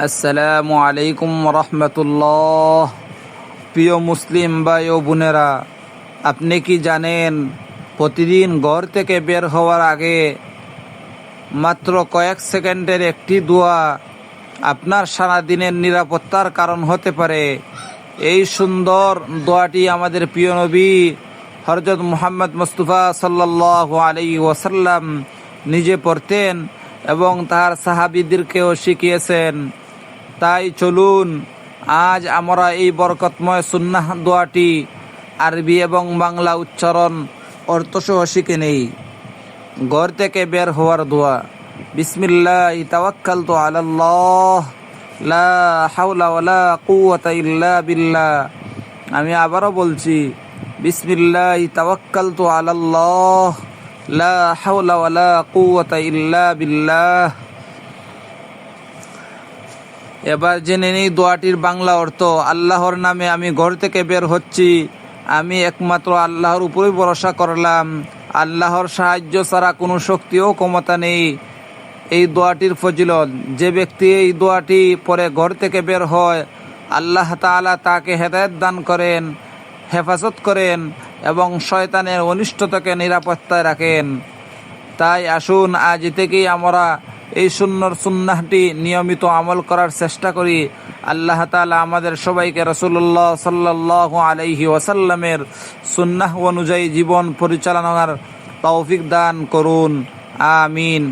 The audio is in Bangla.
আসসালামু আলাইকুম রহমতুল্লাহ। প্রিয় মুসলিম ভাই ও বোনেরা, আপনি কি জানেন প্রতিদিন ঘর থেকে বের হওয়ার আগে মাত্র কয়েক সেকেন্ডের একটি দোয়া আপনার সারাদিনের নিরাপত্তার কারণ হতে পারে। এই সুন্দর দোয়াটি আমাদের প্রিয় নবী হযরত মুহাম্মদ মুস্তাফা সাল্লাল্লাহু আলাইহি ওয়াসাল্লাম নিজে পড়তেন এবং তার সাহাবীদেরকেও শিখিয়েছেন। তাই চলুন আজ আমরা এই বরকতময় সুন্নাহ দোয়াটি আরবি এবং বাংলা উচ্চারণ অর্থসহ শিখে নেই। ঘর থেকে বের হওয়ার দোয়া। বিসমিল্লাহি তাওয়াক্কালতু আলাল্লাহ, লা হাওলা ওয়ালা কুওয়াতা ইল্লা বিল্লাহ। আমি আবারও বলছি, বিসমিল্লাহি তাওয়াক্কালতু আলাল্লাহ, লা হাওলা ওয়ালা কুওয়াতা ইল্লা বিল্লাহ। এবার জেনে নিই দোয়াটির বাংলা অর্থ। আল্লাহর নামে আমি ঘর থেকে বের হচ্ছি। আমি একমাত্র আল্লাহর উপরেই ভরসা করলাম। আল্লাহর সাহায্য ছাড়া কোনো শক্তি ও ক্ষমতা নেই। এই দোয়াটির ফজিলত, যে ব্যক্তি এই দোয়াটি পরে ঘর থেকে বের হয়, আল্লাহ তাআলা তাকে হেদায়েত দান করেন, হেফাজত করেন এবং শয়তানের অনিষ্ট থেকে নিরাপত্তায় রাখেন। তাই আসুন আজ থেকেই আমরা এই সুন্নাহটি নিয়মিত আমল করার চেষ্টা করি। আল্লাহ তাআলা আমাদের সবাইকে রাসূলুল্লাহ সাল্লাল্লাহু আলাইহি ওয়াসাল্লামের সুন্নাহ অনুযায়ী জীবন পরিচালনার তৌফিক দান করুন। আমিন।